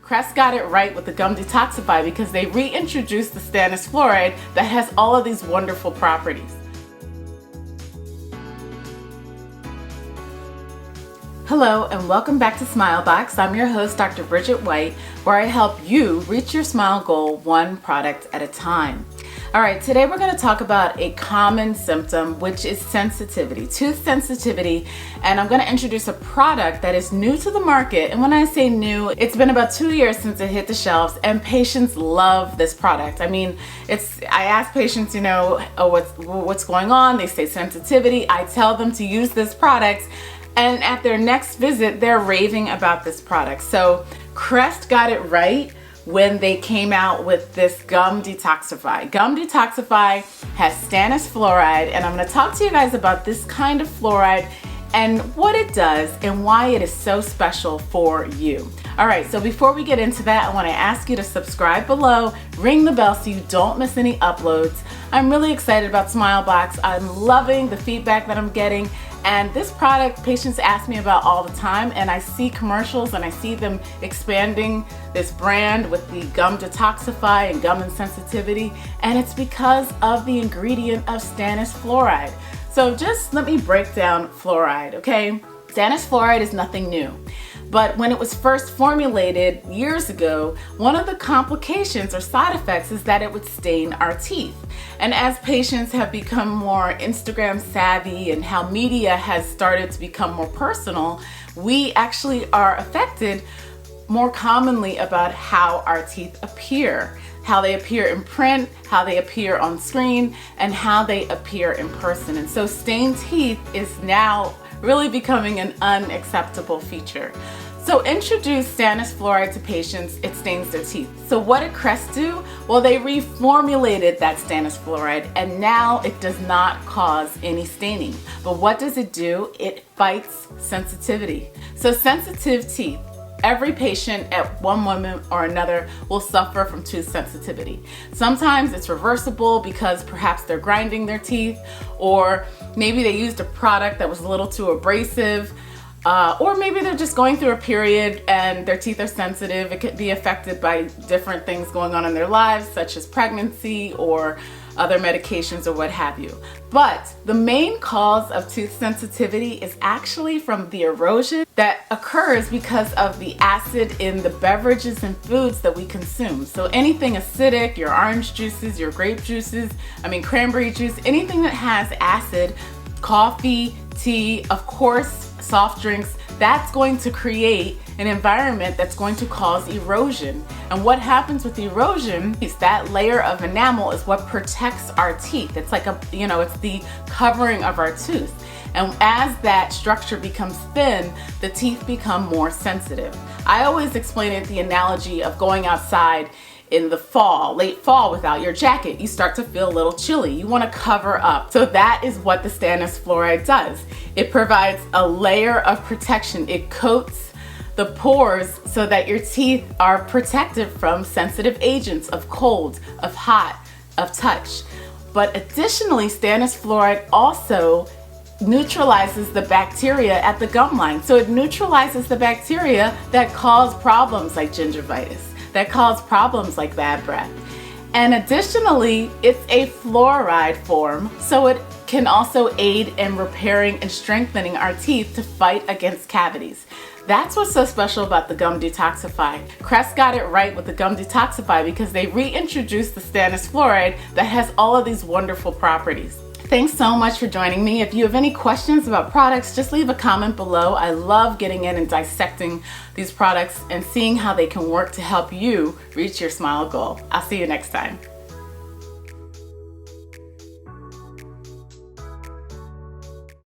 Crest got it right with the gum Detoxify because they reintroduced the Stannis Fluoride that has all of these wonderful properties. Hello and welcome back to SMILEBOX. I'm your host, Dr. Brigitte White, where I help you reach your smile goal one product at a time. All right, today we're going to talk about a common symptom, which is sensitivity, tooth sensitivity, and I'm going to introduce a product that is new to the market. And when I say new, it's been about 2 years since it hit the shelves, and patients love this product. I mean, I ask patients, what's going on? They say sensitivity. I tell them to use this product, and at their next visit, they're raving about this product. So Crest got it right when they came out with this gum Detoxify. Gum Detoxify has Stannis Fluoride, and I'm going to talk to you guys about this kind of fluoride and what it does and why it is so special for you. All right, so before we get into that, I want to ask you to subscribe below, ring the bell so you don't miss any uploads. I'm really excited about SMILEBOX. I'm loving the feedback that I'm getting. And this product, patients ask me about all the time, and I see commercials and I see them expanding this brand with the gum Detoxify and gum insensitivity, and it's because of the ingredient of Stannis Fluoride. So just let me break down fluoride, okay? Stannis Fluoride is nothing new. But when it was first formulated years ago, one of the complications or side effects is that it would stain our teeth. And as patients have become more Instagram savvy and how media has started to become more personal, we actually are affected more commonly about how our teeth appear. How they appear in print, how they appear on screen, and how they appear in person. And so stained teeth is now really becoming an unacceptable feature. So introduce Stannis Fluoride to patients, it stains their teeth. So what did Crest do? Well, they reformulated that Stannis Fluoride, and now it does not cause any staining. But what does it do? It fights sensitivity. So sensitive teeth. Every patient at one moment or another will suffer from tooth sensitivity. Sometimes it's reversible because perhaps they're grinding their teeth, or maybe they used a product that was a little too abrasive, or maybe they're just going through a period and their teeth are sensitive. It could be affected by different things going on in their lives, such as pregnancy or other medications or what have you. But the main cause of tooth sensitivity is actually from the erosion that occurs because of the acid in the beverages and foods that we consume. So anything acidic, your orange juices, your grape juices, cranberry juice, anything that has acid, coffee, tea, of course, soft drinks, that's going to create an environment that's going to cause erosion. And what happens with erosion is that layer of enamel is what protects our teeth. It's like it's the covering of our tooth. And as that structure becomes thin, the teeth become more sensitive. I always explain it the analogy of going outside in the fall, late fall, without your jacket. You start to feel a little chilly. You want to cover up. So that is what the Stannis Fluoride does. It provides a layer of protection. It coats the pores so that your teeth are protected from sensitive agents of cold, of hot, of touch. But additionally, Stannis Fluoride also neutralizes the bacteria at the gum line. So it neutralizes the bacteria that cause problems like gingivitis, that cause problems like bad breath. And additionally, it's a fluoride form, so it can also aid in repairing and strengthening our teeth to fight against cavities. That's what's so special about the gum Detoxify. Crest got it right with the gum Detoxify because they reintroduced the Stannis Fluoride that has all of these wonderful properties. Thanks so much for joining me. If you have any questions about products, just leave a comment below. I love getting in and dissecting these products and seeing how they can work to help you reach your smile goal. I'll see you next time.